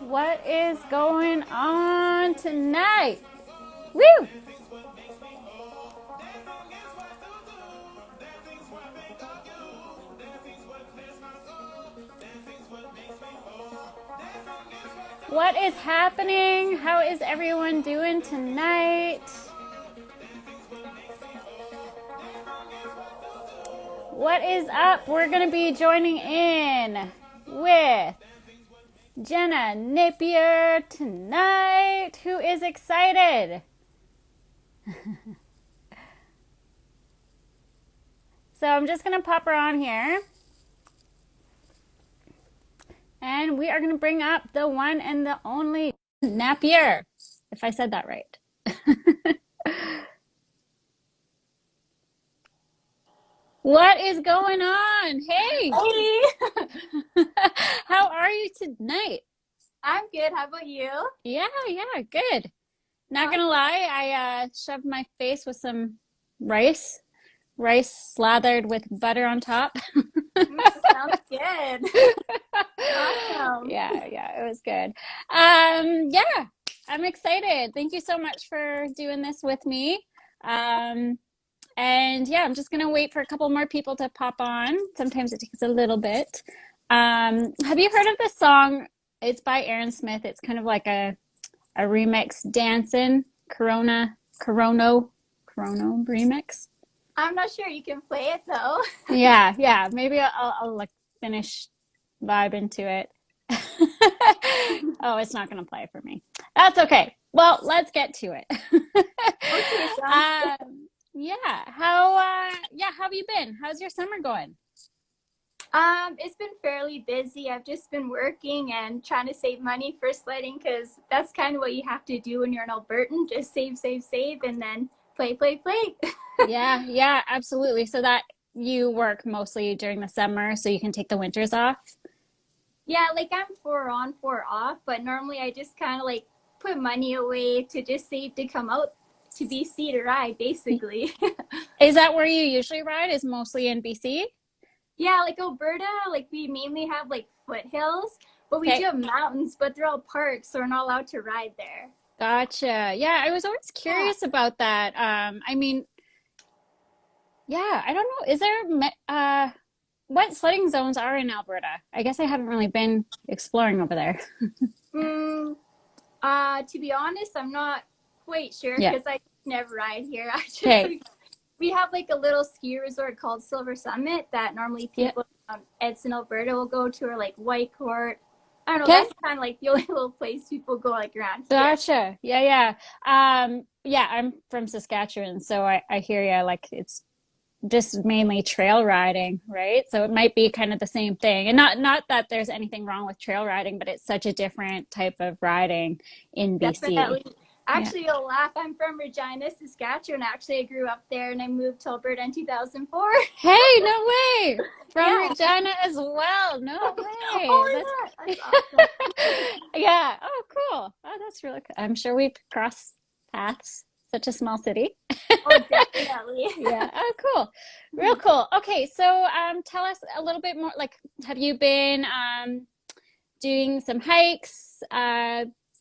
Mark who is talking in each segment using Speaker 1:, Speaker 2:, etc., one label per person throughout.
Speaker 1: What is going on tonight? Woo! What is happening? How is everyone doing tonight? What is up? We're going to be joining in with Jenna Napier tonight. Who is excited? So I'm just going to pop her on here. And we are going to bring up the one and the only Napier, if I said that right. What is going on? Hey,
Speaker 2: Hey,
Speaker 1: how are you tonight?
Speaker 2: I'm good. How about you?
Speaker 1: Yeah, good. Not gonna lie, I shoved my face with some rice, rice slathered with butter on top.
Speaker 2: Sounds good. Awesome.
Speaker 1: Yeah, it was good. Yeah, I'm excited. Thank you so much for doing this with me. And yeah, I'm just gonna wait for a couple more people to pop on. Sometimes it takes a little bit. Have you heard of this song? It's by Aaron Smith. It's kind of like a remix dancing Corono remix.
Speaker 2: I'm not sure you can play it though.
Speaker 1: Yeah. Maybe I'll like finish vibing to it. Oh, it's not gonna play for me. That's okay. Well, let's get to it.
Speaker 2: Okay, sounds good.
Speaker 1: Yeah. How have you been? How's your summer going?
Speaker 2: It's been fairly busy. I've just been working and trying to save money for sledding because that's kind of what you have to do when you're an Albertan. Just save, and then play.
Speaker 1: Yeah, absolutely. So that you work mostly during the summer so you can take the winters off?
Speaker 2: Yeah, like I'm 4 on, 4 off, but normally I just kind of like put money away to just save to come out to BC to ride, basically.
Speaker 1: Is that where you usually ride? Is mostly in BC?
Speaker 2: Yeah, like Alberta, like we mainly have like foothills, but we do
Speaker 1: Okay,
Speaker 2: have mountains, but they're all parks, so we're not allowed to ride there.
Speaker 1: gotcha. Yeah, I was always
Speaker 2: Yeah.
Speaker 1: curious about that. I mean, yeah, I don't know. Is there what sledding zones are in Alberta? I guess I haven't really been exploring over there.
Speaker 2: Mm, to be honest, I'm not quite sure
Speaker 1: Yeah.
Speaker 2: because I never ride here. I just
Speaker 1: Okay.
Speaker 2: like, we have like a little ski resort called Silver Summit that normally
Speaker 1: Yeah.
Speaker 2: people from Edson, Alberta will go to, or like Whitecourt. I don't know.
Speaker 1: Okay.
Speaker 2: That's kind of like the only little place people go like around here.
Speaker 1: Gotcha. Yeah, I'm from Saskatchewan, so I hear you. Like it's just mainly trail riding, right? So it might be kind of the same thing. And not that there's anything wrong with trail riding, but it's such a different type of riding in BC.
Speaker 2: Definitely.
Speaker 1: Yeah.
Speaker 2: Actually, you'll laugh. I'm from Regina, Saskatchewan. Actually, I grew up there and I moved to Alberta in 2004.
Speaker 1: Hey, no way. From
Speaker 2: Yeah.
Speaker 1: Regina as well. No way.
Speaker 2: Oh
Speaker 1: That's
Speaker 2: my God. That's awesome.
Speaker 1: yeah. Oh, cool. Oh, that's really cool. I'm sure we've crossed paths. Such a small city.
Speaker 2: Oh, definitely.
Speaker 1: Yeah. Oh, cool. Real cool. Okay, so tell us a little bit more. Like, have you been doing some hikes,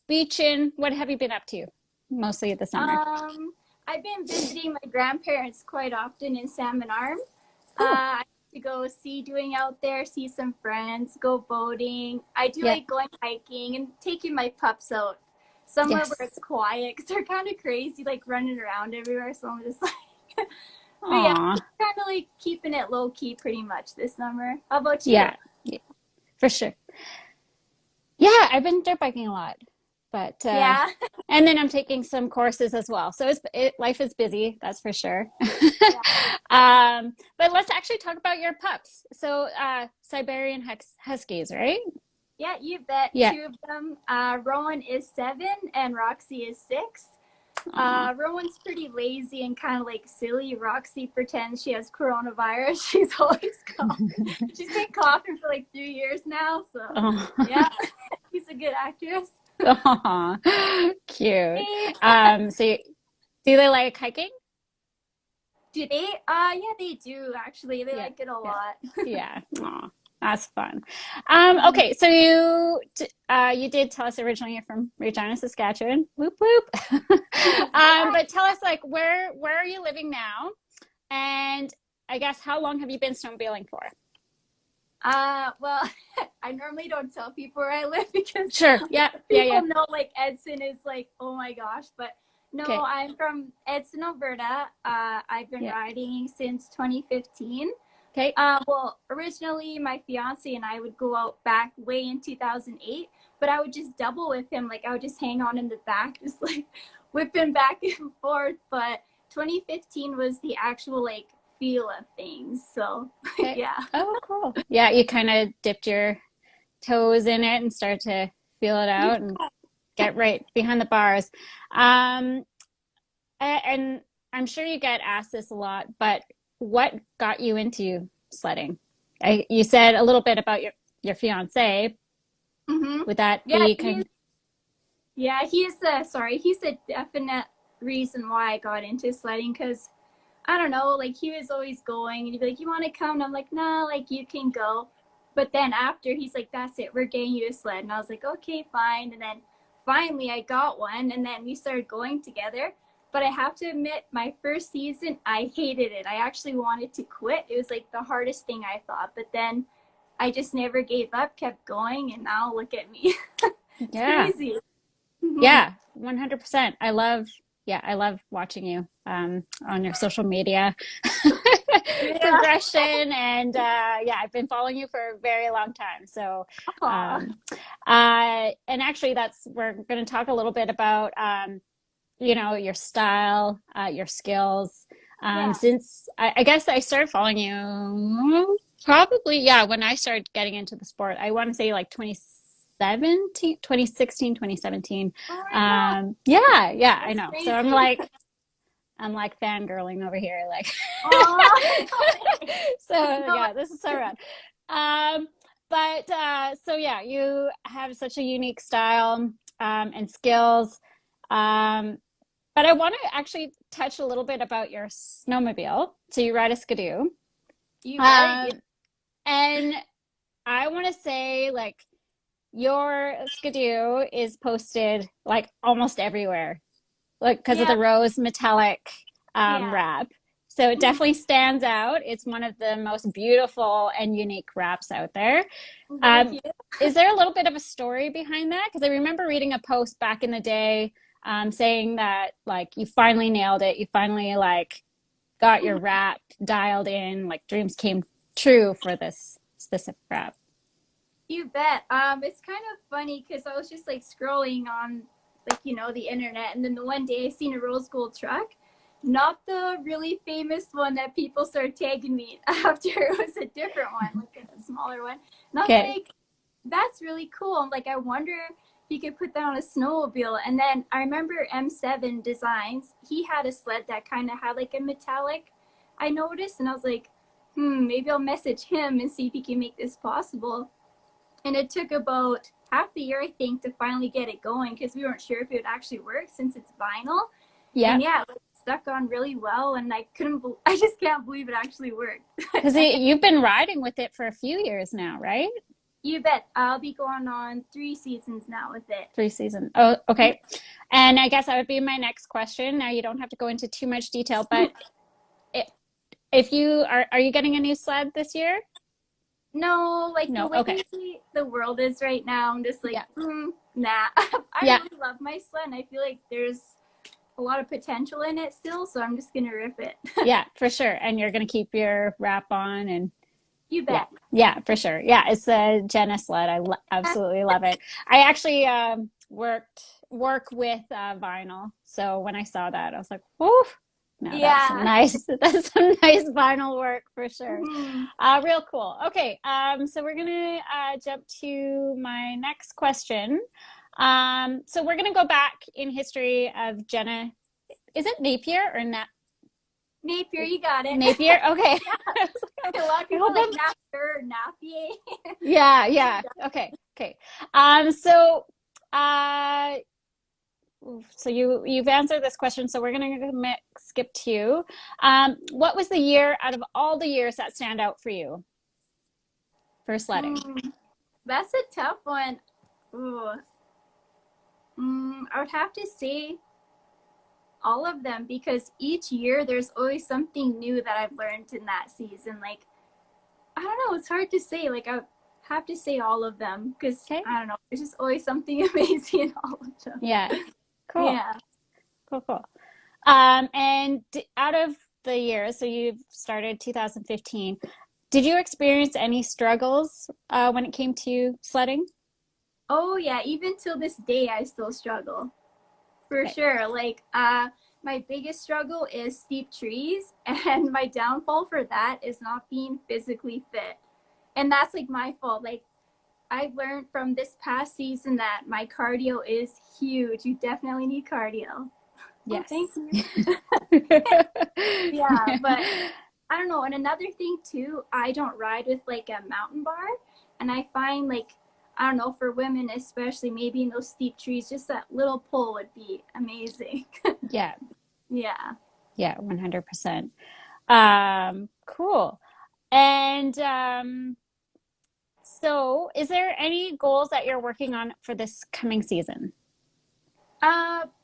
Speaker 1: beaching? What have you been up to mostly of the summer?
Speaker 2: Um, I've been visiting my grandparents quite often in Salmon Arm.
Speaker 1: Cool.
Speaker 2: I like to go sea doing out there, see some friends, go boating. I do
Speaker 1: Yeah.
Speaker 2: like going hiking and taking my pups out somewhere where
Speaker 1: Yes.
Speaker 2: it's quiet because they're kind of crazy, like running around everywhere. So I'm just like, but yeah,
Speaker 1: Aw.
Speaker 2: just kind of like keeping it low key pretty much this summer. How about you?
Speaker 1: Yeah. Yeah. For sure. Yeah, I've been dirt biking a lot, but
Speaker 2: Yeah.
Speaker 1: and then I'm taking some courses as well. So life is busy, that's for sure.
Speaker 2: Yeah.
Speaker 1: But let's actually talk about your pups. So Siberian Huskies, right?
Speaker 2: Yeah, you bet.
Speaker 1: Yeah.
Speaker 2: Two of them. Rowan is 7 and Roxy is 6.
Speaker 1: Aw.
Speaker 2: Rowan's pretty lazy and kind of like silly. Roxy pretends she has coronavirus. She's always coughing. She's been coughing for like 3 years now. So
Speaker 1: Aw.
Speaker 2: yeah, she's a good actress.
Speaker 1: Aw. Cute.
Speaker 2: Hey,
Speaker 1: Do they like hiking?
Speaker 2: do they? Yeah, they do actually. They
Speaker 1: Yeah.
Speaker 2: like it a
Speaker 1: Yeah.
Speaker 2: lot.
Speaker 1: Yeah. Aw. That's fun.
Speaker 2: Mhm.
Speaker 1: Okay, so you did tell us originally you're from Regina, Saskatchewan. Whoop whoop.
Speaker 2: Yeah.
Speaker 1: But tell us like where are you living now? And I guess how long have you been snowmobiling for?
Speaker 2: Well, I normally don't tell people where I live because
Speaker 1: Sure. Yeah. Yeah.
Speaker 2: people
Speaker 1: Yeah.
Speaker 2: know like Edson is like, oh my gosh. But no,
Speaker 1: Okay.
Speaker 2: I'm from Edson, Alberta. I've been
Speaker 1: Yeah.
Speaker 2: riding since 2015.
Speaker 1: Okay.
Speaker 2: Well, originally my fiance and I would go out back way in 2008, but I would just double with him. Like I would just hang on in the back, just like whipping back and forth. But 2015 was the actual like feel of things. So
Speaker 1: Okay.
Speaker 2: yeah.
Speaker 1: Oh, cool. Yeah, you kind of dipped your toes in it and start to feel it out and get right behind the bars. Um, and I'm sure you get asked this a lot, but what got you into sledding? You said a little bit about your fiance.
Speaker 2: Mm-hmm.
Speaker 1: Would that
Speaker 2: Yeah,
Speaker 1: be kind
Speaker 2: he's the sorry, he's the definite reason why I got into sledding because I don't know, like he was always going and he'd be like, you want to come? And I'm like, no, like you can go. But then after he's like, that's it, we're getting you a sled. And I was like, okay, fine. And then finally I got one and then we started going together. But I have to admit, my first season, I hated it. I actually wanted to quit. It was like the hardest thing I thought. But then I just never gave up, kept going, and now look at me. It's
Speaker 1: Yeah.
Speaker 2: crazy. Mhm.
Speaker 1: Yeah, 100%. I love watching you on your social media
Speaker 2: Yeah.
Speaker 1: progression. And yeah, I've been following you for a very long time. So,
Speaker 2: Aw.
Speaker 1: um, and actually, we're going to talk a little bit about, your style, your skills.
Speaker 2: Yeah.
Speaker 1: Since I guess I started following you probably, yeah, when I started getting into the sport, I want to say like 2017, 2016, 2017.
Speaker 2: Oh my God.
Speaker 1: Yeah, yeah, I
Speaker 2: That's
Speaker 1: know. So
Speaker 2: crazy.
Speaker 1: I'm like fangirling over here, like.
Speaker 2: Aw.
Speaker 1: So
Speaker 2: No.
Speaker 1: yeah, this is so rad. Um, but so yeah, you have such a unique style and skills. Um, but I want to actually touch a little bit about your snowmobile. So you ride a skidoo.
Speaker 2: You bet. Yeah.
Speaker 1: Um, and I want to say like your skidoo is posted like almost everywhere, like because of
Speaker 2: Yeah.
Speaker 1: the rose metallic
Speaker 2: Yeah.
Speaker 1: wrap. So it definitely stands out. It's one of the most beautiful and unique wraps out there.
Speaker 2: Thank
Speaker 1: Um,
Speaker 2: you.
Speaker 1: is there a little bit of a story behind that? Because I remember reading a post back in the day saying that like you finally nailed it. You finally like got your wrap dialed in. Like dreams came true for this specific wrap.
Speaker 2: You bet. It's kind of funny because I was just like scrolling on like the internet, and then the one day I seen a rose gold truck, not the really famous one that people started tagging me after. It was a different one, like a smaller one. And I was
Speaker 1: Okay.
Speaker 2: like, that's really cool. I'm like, I wonder if you could put that on a snowmobile. And then I remember M7 Designs. He had a sled that kind of had like a metallic. I noticed, and I was like, maybe I'll message him and see if he can make this possible. And it took about half the year, I think, to finally get it going because we weren't sure if it would actually work since it's vinyl.
Speaker 1: Yeah.
Speaker 2: And yeah, it stuck on really well, and I just can't believe it actually worked.
Speaker 1: Because you've been riding with it for a few years now, right?
Speaker 2: You bet. I'll be going on 3 seasons now with it.
Speaker 1: 3 seasons. Oh, okay. And I guess that would be my next question. Now you don't have to go into too much detail, but if you are you getting a new sled this year?
Speaker 2: No, like the
Speaker 1: No.
Speaker 2: way
Speaker 1: Okay.
Speaker 2: the world is right now, I'm just like,
Speaker 1: Yeah.
Speaker 2: nah. I
Speaker 1: Yeah.
Speaker 2: really love my sled, and I feel like there's a lot of potential in it still, so I'm just gonna rip it.
Speaker 1: Yeah, for sure. And you're gonna keep your wrap on and
Speaker 2: You
Speaker 1: yeah.
Speaker 2: bet.
Speaker 1: Yeah, for sure. Yeah, it's a Jenna sled. Absolutely love it. I actually work with vinyl. So when I saw that, I was like, "Whoa, no, that's some
Speaker 2: Yeah.
Speaker 1: nice that's some nice vinyl work for sure."
Speaker 2: Mhm.
Speaker 1: Real cool. Okay, so we're gonna jump to my next question. So we're gonna go back in history of Jenna. Is it Napier or
Speaker 2: Napier, you got it.
Speaker 1: Napier? Okay.
Speaker 2: A lot of
Speaker 1: I
Speaker 2: people
Speaker 1: hope
Speaker 2: like
Speaker 1: I'm
Speaker 2: Napier, Napier.
Speaker 1: Yeah, yeah. Okay, okay. So uh so you've answered this question, so we're gonna skip to you. What was the year out of all the years that stand out for you? for sledding?
Speaker 2: Mm, that's a tough one. Ooh. I would have to say all of them because each year there's always something new that I've learned in that season. Like, I don't know, it's hard to say. Like, I have to say all of them because
Speaker 1: Okay.
Speaker 2: I don't know, there's just always something amazing in all of them.
Speaker 1: Yeah. Cool.
Speaker 2: Yeah.
Speaker 1: Cool. Cool. And out of the years, so you've started 2015, did you experience any struggles when it came to sledding?
Speaker 2: Oh, yeah. Even till this day, I still struggle. For
Speaker 1: Okay.
Speaker 2: sure. Like, my biggest struggle is steep trees, and my downfall for that is not being physically fit. And that's like my fault. Like, I've learned from this past season that my cardio is huge. You definitely need cardio. Oh, thank
Speaker 1: Yes.
Speaker 2: you. Yeah, but I don't know. And another thing too, I don't ride with like a mountain bar. And I find like, I don't know, for women especially, maybe in those steep trees, just that little pull would be amazing.
Speaker 1: Yeah.
Speaker 2: Yeah.
Speaker 1: Yeah. 100%. Cool. And so, is there any goals that you're working on for this coming season?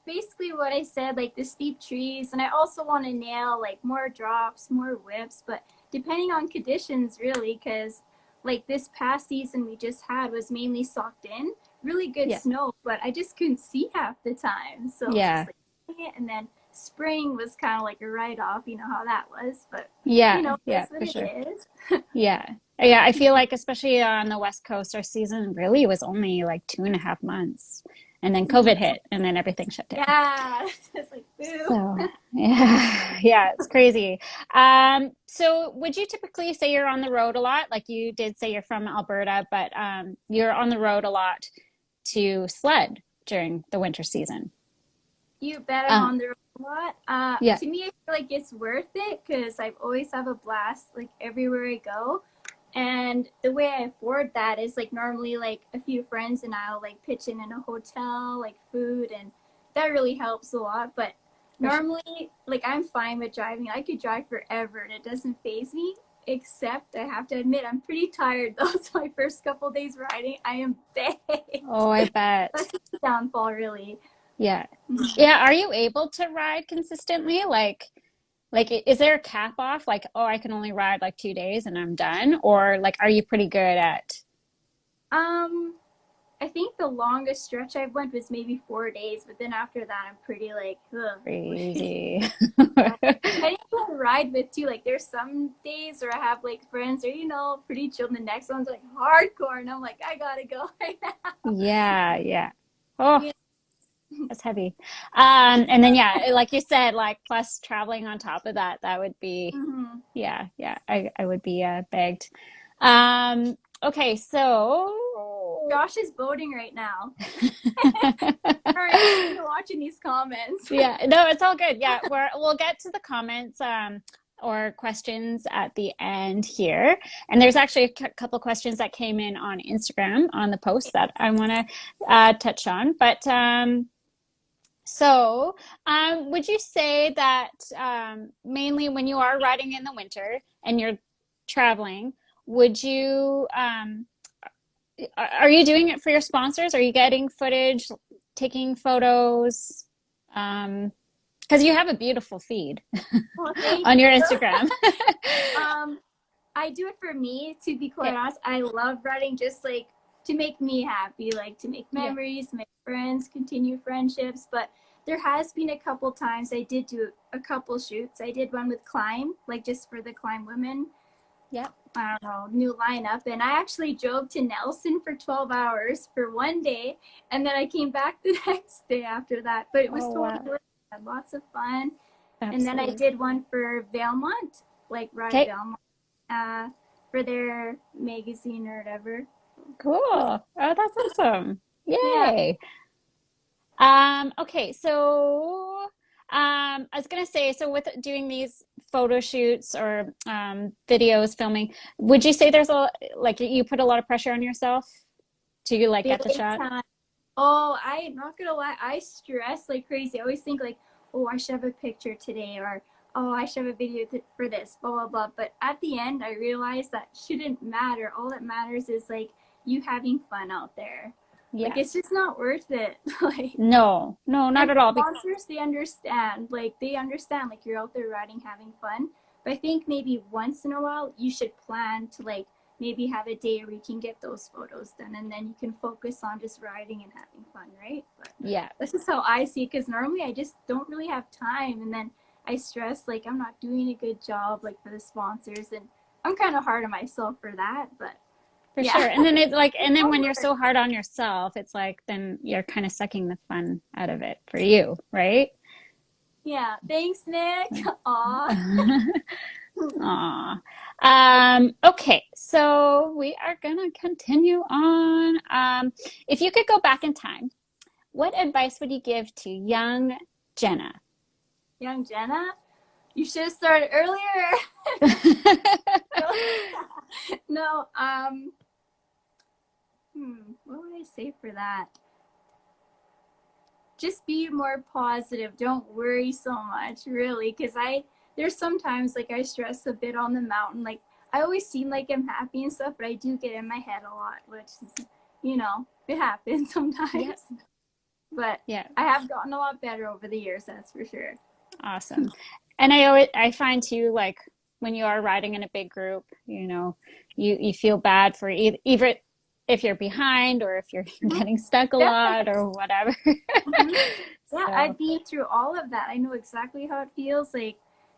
Speaker 2: Basically what I said, like the steep trees, and I also want to nail like more drops, more whips, but depending on conditions, really, because like this past season we just had was mainly socked in, really good
Speaker 1: Yeah.
Speaker 2: snow, but I just couldn't see half the time, so it was just
Speaker 1: Yeah.
Speaker 2: like, and then spring was kind of like a write-off, you know how that was, but
Speaker 1: Yeah. Yeah,
Speaker 2: that's what
Speaker 1: for
Speaker 2: it
Speaker 1: sure.
Speaker 2: is.
Speaker 1: Yeah. Yeah. I feel like, especially on the West Coast, our season really was only like 2.5 months. And then COVID hit and then everything shut down.
Speaker 2: Yeah, it's just like boo.
Speaker 1: So, yeah, yeah, it's crazy. So would you typically say you're on the road a lot? Like you did say you're from Alberta, but you're on the road a lot to sled during the winter season.
Speaker 2: You bet I'm
Speaker 1: Uh,
Speaker 2: on the road a lot.
Speaker 1: yeah,
Speaker 2: To me, I feel like it's worth it because I've always have a blast like everywhere I go. And the way I afford that is like normally like a few friends and I'll like pitch in a hotel, like food, and that really helps a lot. But
Speaker 1: for sure.
Speaker 2: normally, like I'm fine with driving. I could drive forever and it doesn't faze me. Except I have to admit I'm pretty tired though. So my first couple days riding, I am baked.
Speaker 1: Oh, I bet.
Speaker 2: That's the downfall, really.
Speaker 1: Yeah. Yeah. Are you able to ride consistently? Like, is there a cap off? Like, oh, I can only ride like 2 days and I'm done? Or like, are you pretty good at
Speaker 2: Um, I think the longest stretch I went was maybe 4 days, but then after that, I'm pretty like, ugh.
Speaker 1: crazy?
Speaker 2: Yeah. Depending on who I ride with too, like there's some days where I have like friends or pretty chill, and the next one's like hardcore, and I'm like, I gotta go right now.
Speaker 1: Yeah, yeah. Oh,
Speaker 2: Yeah.
Speaker 1: that's heavy. And then yeah, like you said, like plus traveling on top of that, that would be,
Speaker 2: Hmm.
Speaker 1: yeah, yeah. I would be begged. Okay, so
Speaker 2: Josh is voting right now. Sorry, I'm sitting here watching these comments.
Speaker 1: yeah, no, it's all good. Yeah, we'll get to the comments or questions at the end here. And there's actually a couple questions that came in on Instagram on the post that I want to touch on. But would you say that mainly when you are riding in the winter and you're traveling, would you are you doing it for your sponsors? Are you getting footage, taking photos? Because you have a beautiful feed
Speaker 2: Well, thank
Speaker 1: on your
Speaker 2: you.
Speaker 1: Instagram.
Speaker 2: Um, I do it for me, to be quite
Speaker 1: Okay.
Speaker 2: honest. I love writing just like to make me happy, like to make
Speaker 1: Yeah.
Speaker 2: memories, make friends, continue friendships. But there has been a couple times I did do a couple shoots. I did one with Climb, like just for the Climb women.
Speaker 1: Yeah.
Speaker 2: I don't know, new lineup. And I actually drove to Nelson for 12 hours for one day. And then I came back the next day after that. But it was
Speaker 1: Oh,
Speaker 2: totally
Speaker 1: wow.
Speaker 2: worth it. I had lots of fun. And then I
Speaker 1: Absolutely.
Speaker 2: did one for Valmont, like Ride
Speaker 1: Okay.
Speaker 2: Valmont, for their magazine or whatever. It
Speaker 1: Cool.
Speaker 2: was,
Speaker 1: Oh, that's awesome.
Speaker 2: yeah.
Speaker 1: Yay. Okay, so I was gonna say, so with doing these photo shoots or videos, filming, would you say there's like you put a lot of pressure on yourself to like
Speaker 2: Big
Speaker 1: get the shot?
Speaker 2: time. Oh, I'm not gonna lie, I stress like crazy. I always think like, oh, I should have a picture today, or oh, I should have a video for this, blah, blah, blah. But at the end, I realized that shouldn't matter. All that matters is like you having fun out there. Like, it's
Speaker 1: Yes.
Speaker 2: just not worth it. Like,
Speaker 1: No, no, not
Speaker 2: and
Speaker 1: at all.
Speaker 2: sponsors, they understand. Like, they understand, like, you're out there riding, having fun. But I think maybe once in a while, you should plan to, like, maybe have a day where you can get those photos done, and then you can focus on just riding and having fun, right? But
Speaker 1: Yeah,
Speaker 2: this is how I see it, because normally I just don't really have time, and then I stress like I'm not doing a good job like for the sponsors, and I'm kind of hard on myself for that. But
Speaker 1: for
Speaker 2: yeah.
Speaker 1: sure. And then it's like, and then when you're
Speaker 2: Homework.
Speaker 1: so hard on yourself, it's like, then you're kind of sucking the fun out of it for you, right?
Speaker 2: Yeah, thanks, Nick. Aw.
Speaker 1: Aw. Okay, so we are gonna continue on. If you could go back in time, what advice would you give to young Jenna?
Speaker 2: Young Jenna, you should have started earlier. No, what would I say for that? Just be more positive. Don't worry so much, really, because there's sometimes like I stress a bit on the mountain. Like, I always seem like I'm happy and stuff, but I do get in my head a lot, which is, it happens sometimes.
Speaker 1: Yeah.
Speaker 2: But
Speaker 1: Yeah,
Speaker 2: I have gotten a lot better over the years, that's for sure.
Speaker 1: awesome. And I find too, like when you are riding in a big group, you feel bad for either if you're behind or if you're
Speaker 2: Mhm.
Speaker 1: getting stuck a lot
Speaker 2: Definitely.
Speaker 1: or whatever.
Speaker 2: Mhm. Yeah,
Speaker 1: So,
Speaker 2: I've been through all of that. I know exactly how it feels. Like,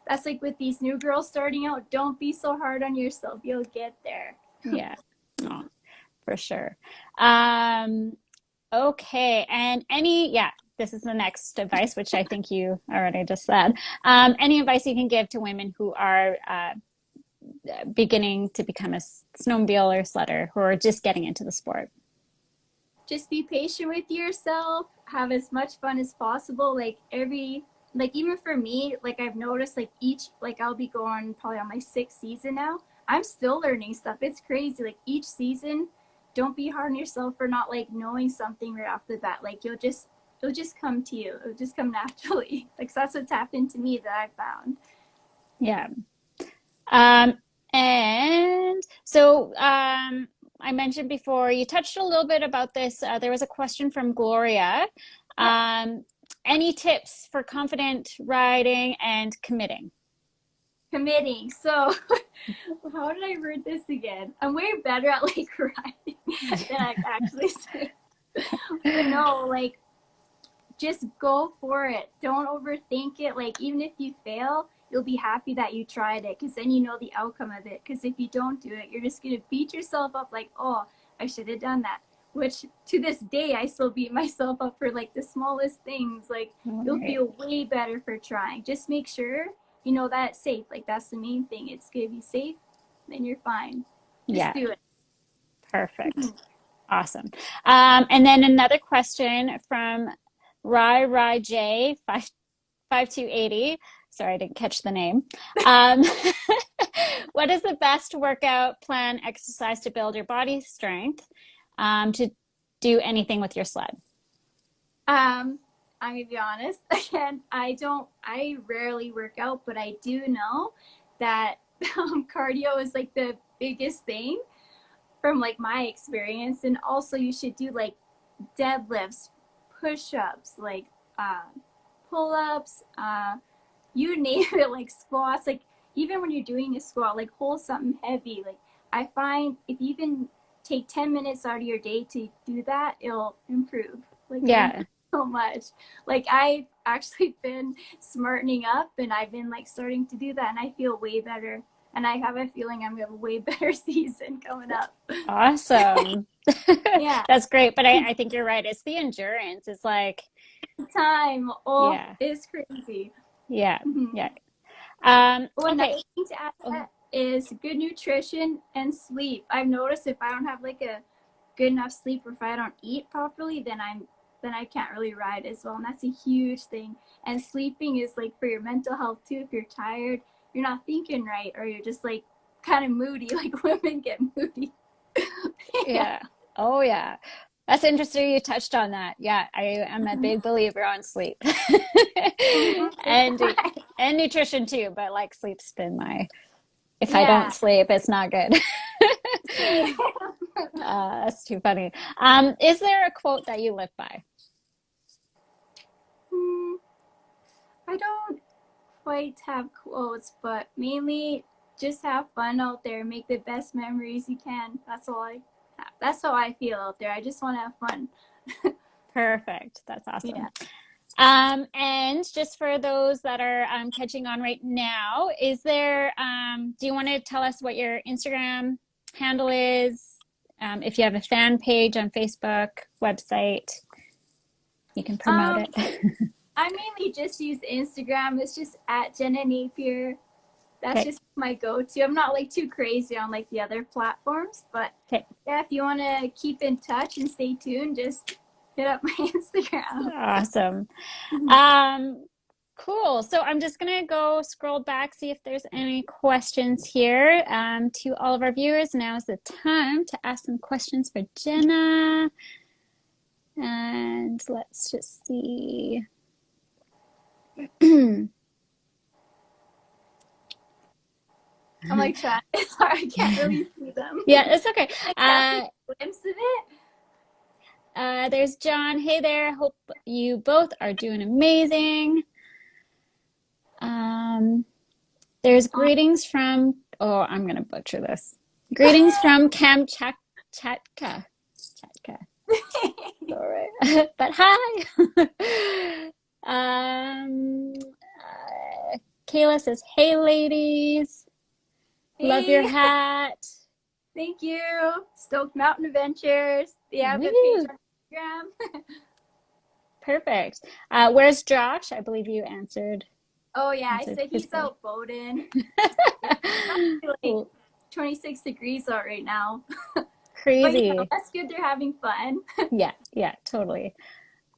Speaker 2: that's like with these new girls starting out. Don't be so hard on yourself. You'll get there.
Speaker 1: yeah, oh, for sure. Um, okay, and yeah, this is the next advice, which I think you already just said. Any advice you can give to women who are beginning to become a snowmobile or sledder, who are just getting into the sport?
Speaker 2: Just be patient with yourself. Have as much fun as possible. Like even for me, like I've noticed, like I'll be going probably on my 6th season now. I'm still learning stuff. It's crazy. Like each season, don't be hard on yourself for not like knowing something right off the bat. Like it'll just come to you. It'll just come naturally. Like, so that's what's happened to me that I found.
Speaker 1: Yeah. Um, and so I mentioned before, you touched a little bit about this. There was a question from Gloria.
Speaker 2: Yeah.
Speaker 1: Any tips for confident riding and committing?
Speaker 2: Committing. So how did I word this again? I'm way better at like writing than I actually say. But no, like just go for it. Don't overthink it. Like, even if you fail, you'll be happy that you tried it, because then you know the outcome of it. Because if you don't do it, you're just going to beat yourself up like, oh, I should have done that. Which to this day, I still beat myself up for like the smallest things. Like, you'll
Speaker 1: Right.
Speaker 2: feel way better for trying. Just make sure you know that it's safe. Like, that's the main thing. It's going to be safe, then you're fine. Just
Speaker 1: Yeah,
Speaker 2: do it.
Speaker 1: perfect. Awesome. And then another question from Rai J 5280. Sorry, I didn't catch the name. Um, what is the best workout plan exercise to build your body strength to do anything with your sled?
Speaker 2: I'm gonna be honest. Again, I rarely work out, but I do know that cardio is like the biggest thing from like my experience. And also you should do like deadlifts, push-ups, like uh, pull-ups, you name it, like squats. Like, even when you're doing a squat, like hold something heavy. Like, I find if you even take 10 minutes out of your day to do that, it'll improve. Like, it'll
Speaker 1: Yeah,
Speaker 2: improve so much. Like, I've actually been smartening up, and I've been like starting to do that, and I feel way better. And I have a feeling I'm gonna have a way better season coming up.
Speaker 1: awesome.
Speaker 2: Yeah.
Speaker 1: That's great. But I think you're right. It's the endurance. It's like,
Speaker 2: Time. Oh,
Speaker 1: yeah,
Speaker 2: it's crazy.
Speaker 1: yeah,
Speaker 2: Mhm.
Speaker 1: yeah.
Speaker 2: Oh, another
Speaker 1: Okay.
Speaker 2: thing to add to
Speaker 1: Oh,
Speaker 2: that is good nutrition and sleep. I've noticed if I don't have like a good enough sleep, or if I don't eat properly, then I can't really ride as well. And that's a huge thing. And sleeping is like for your mental health too. If you're tired, you're not thinking right, or you're just like kind of moody. Like, women get moody. Yeah.
Speaker 1: yeah. Oh, yeah. That's interesting you touched on that. Yeah, I am a big believer on sleep. and and nutrition too, but like sleep's been my if I don't
Speaker 2: Yeah.
Speaker 1: sleep, it's not good. That's too funny. Is there a quote that you live by?
Speaker 2: Hmm, I don't quite have quotes, but mainly just have fun out there, make the best memories you can. That's all I have. That's how I feel out there. I just want to have fun.
Speaker 1: Perfect. That's
Speaker 2: Yeah.
Speaker 1: awesome. And just for those that are catching on right now, do you want to tell us what your Instagram handle is? If you have a fan page on Facebook, website, you can promote
Speaker 2: Um,
Speaker 1: it.
Speaker 2: I mainly just use Instagram. It's just at Jenna Napier. That's
Speaker 1: Okay.
Speaker 2: just my go-to. I'm not like too crazy on like the other platforms, but
Speaker 1: Okay.
Speaker 2: yeah, if you want to keep in touch and stay tuned, just hit up my Instagram.
Speaker 1: Awesome. Um, cool. So I'm just gonna go scroll back, see if there's any questions here. To all of our viewers, now's the time to ask some questions for Jenna. And let's just see.
Speaker 2: I'm like trying. Sorry, I can't really see them.
Speaker 1: Yeah, it's okay.
Speaker 2: I catch a glimpse of it.
Speaker 1: There's John. Hey there. Hope you both are doing amazing. Um, there's greetings from, oh, I'm gonna butcher this. Greetings from Kamchatka. Chatka. All right. But hi. Kayla says, hey ladies. Love your
Speaker 2: Hey,
Speaker 1: hat.
Speaker 2: thank you. Stoked Mountain Adventures. They have a page
Speaker 1: Woo.
Speaker 2: on Instagram.
Speaker 1: Perfect. Where's Josh? I believe you answered
Speaker 2: Oh yeah, I
Speaker 1: answered
Speaker 2: said
Speaker 1: his
Speaker 2: he's
Speaker 1: question.
Speaker 2: out boating. It's actually like
Speaker 1: Well,
Speaker 2: 26 degrees out right now. But
Speaker 1: crazy.
Speaker 2: that's good. They're having fun.
Speaker 1: Yeah, yeah, totally.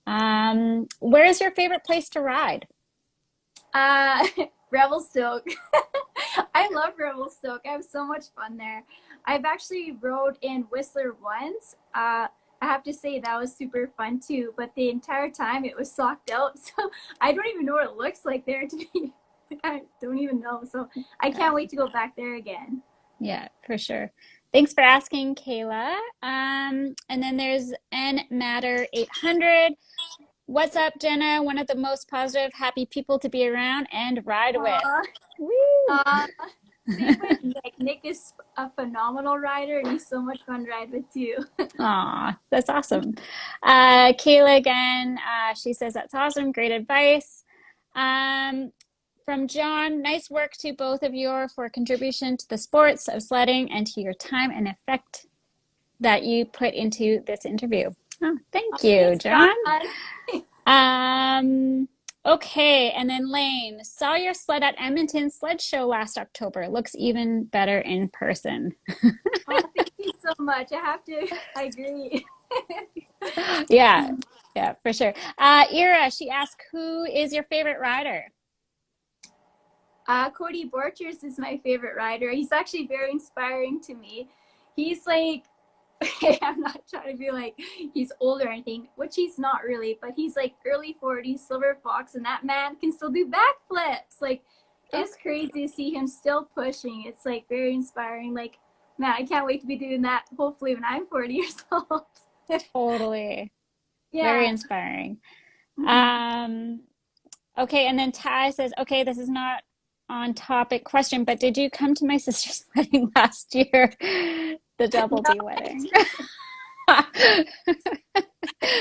Speaker 1: Where is your favorite place to ride?
Speaker 2: Uh, Revelstoke. I love Revelstoke. I have so much fun there. I've actually rode in Whistler once. I have to say that was super fun too, but the entire time it was socked out, so I don't even know what it looks like there to be. I don't even know. So I can't wait to go back there again.
Speaker 1: Yeah, for sure. Thanks for asking, Kayla. And then there's N Matter 800. What's up, Jenna? One of the most positive, happy people to be around and ride with.
Speaker 2: Aw.
Speaker 1: Woo!
Speaker 2: Same with Nick. Nick is a phenomenal rider, and he's so much fun to ride with too.
Speaker 1: Aw, that's awesome. Kayla again, she says that's awesome, great advice. Um, from John, nice work to both of you for contribution to the sports of sledding and to your time and effect that you put into this interview. Oh, thank you,
Speaker 2: Thanks,
Speaker 1: John.
Speaker 2: John.
Speaker 1: Okay, and then Lane, saw your sled at Edmonton Sled Show last October. Looks even better in person.
Speaker 2: Oh, thank you so much. I agree.
Speaker 1: Yeah, yeah, for sure. Ira, she asked, who is your favorite rider?
Speaker 2: Cody Borchers is my favorite rider. He's actually very inspiring to me. He's like, I'm not trying to be like he's old or anything, which he's not really, but he's like early 40s, silver fox, and that man can still do backflips. Like, it's crazy to see him still pushing. It's like very inspiring. Like, man, I can't wait to be doing that hopefully when I'm 40 years old.
Speaker 1: Totally. Very
Speaker 2: Yeah.
Speaker 1: inspiring.
Speaker 2: Mhm.
Speaker 1: Okay, and then Ty says, okay, this is not on topic question, but did you come to my sister's wedding last year? The double
Speaker 2: No,
Speaker 1: D wedding.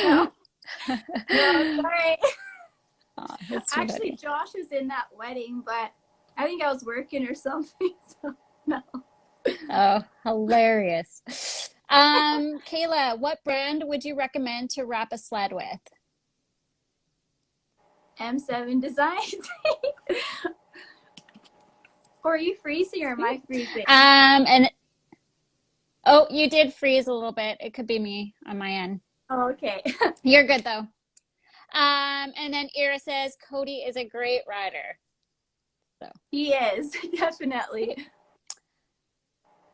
Speaker 2: no, no, sorry.
Speaker 1: Oh, that's too
Speaker 2: Actually,
Speaker 1: funny.
Speaker 2: Josh was in that wedding, but I think I was working or something. So no.
Speaker 1: Oh, hilarious. Kayla, what brand would you recommend to wrap a sled with?
Speaker 2: M7 Designs. Or are you freezing or am I freezing?
Speaker 1: And oh, you did freeze a little bit. It could be me on my end.
Speaker 2: Oh, okay.
Speaker 1: You're good though. And then Ira says Cody is a great rider. So
Speaker 2: He is, definitely.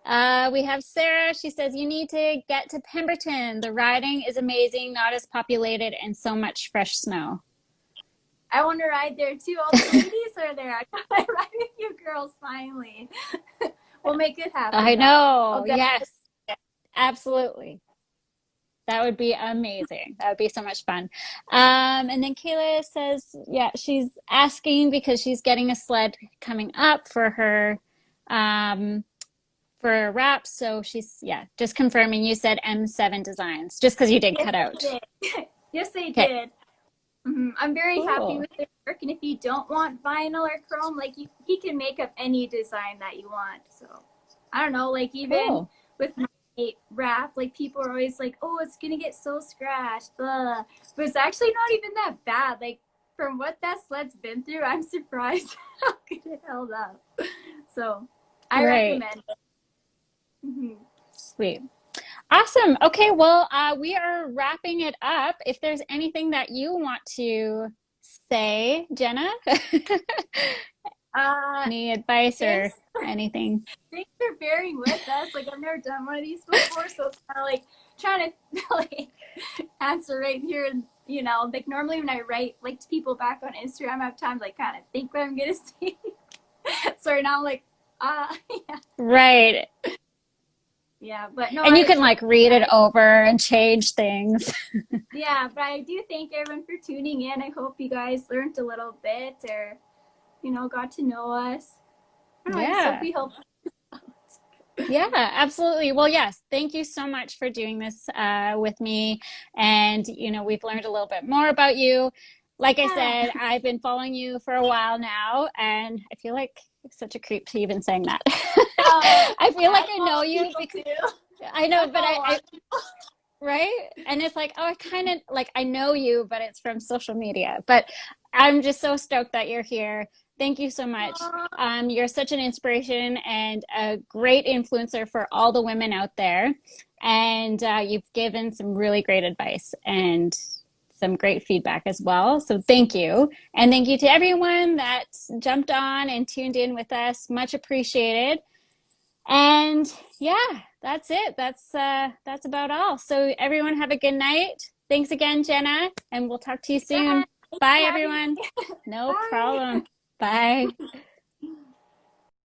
Speaker 1: We have Sarah. She says, you need to get to Pemberton. The riding is amazing, not as populated, and so much fresh snow.
Speaker 2: I want to ride there too. All the ladies are there. I gotta ride with you girls finally. We'll make it happen
Speaker 1: I
Speaker 2: though.
Speaker 1: know. Yes, absolutely. That would be amazing. That would be so much fun. And then Kayla says, yeah, she's asking because she's getting a sled coming up um, for wraps. So she's, yeah, just confirming you said M7 Designs, just because you did
Speaker 2: Yes,
Speaker 1: cut out.
Speaker 2: I did. Yes, I
Speaker 1: Okay,
Speaker 2: did. I'm very happy
Speaker 1: cool.
Speaker 2: with their work, and if you don't want vinyl or chrome, like he can make up any design that you want. So I don't know, like even
Speaker 1: Cool.
Speaker 2: with my wrap, like people are always like, "Oh, it's gonna get so scratched," blah. But it's actually not even that bad. Like from what that sled's been through, I'm surprised how good it held up. So I
Speaker 1: Right.
Speaker 2: recommend it. Mm-hmm.
Speaker 1: Sweet. Awesome. Okay, well, we are wrapping it up. If there's anything that you want to say, Jenna, any advice or
Speaker 2: Thanks
Speaker 1: anything?
Speaker 2: thanks for bearing with us. Like I've never done one of these before, so it's kind of like trying to like answer right here. And like normally when I write like to people back on Instagram, I have time to like kind of think what I'm gonna say. So right now I'm like, yeah,
Speaker 1: Right.
Speaker 2: yeah. But no,
Speaker 1: And you can like read it over and change things.
Speaker 2: yeah. But I do thank everyone for tuning in. I hope you guys learned a little bit, or got to know us. I don't know, I just hope
Speaker 1: Yeah.
Speaker 2: we helped.
Speaker 1: Yeah, absolutely. Well, yes, thank you so much for doing this with me. And, we've learned a little bit more about you. Like I
Speaker 2: Yeah.
Speaker 1: said, I've been following you for a while now, and I feel like such a creep to even saying that. I feel like
Speaker 2: I
Speaker 1: I know
Speaker 2: follow
Speaker 1: you
Speaker 2: people
Speaker 1: because
Speaker 2: too.
Speaker 1: I know,
Speaker 2: I
Speaker 1: but
Speaker 2: follow a lot
Speaker 1: I
Speaker 2: of people.
Speaker 1: right? And it's like, oh, I kind of like I know you, but it's from social media. But I'm just so stoked that you're here. Thank you so much. You're such an inspiration and a great influencer for all the women out there. And you've given some really great advice and some great feedback as well. So thank you. And thank you to everyone that jumped on and tuned in with us. Much appreciated. And yeah, that's it. That's about all. So everyone have a good night. Thanks again, Jenna, and we'll talk to you
Speaker 2: Yeah,
Speaker 1: soon.
Speaker 2: thanks for
Speaker 1: Bye
Speaker 2: having
Speaker 1: everyone.
Speaker 2: me.
Speaker 1: No
Speaker 2: Bye.
Speaker 1: problem. Bye.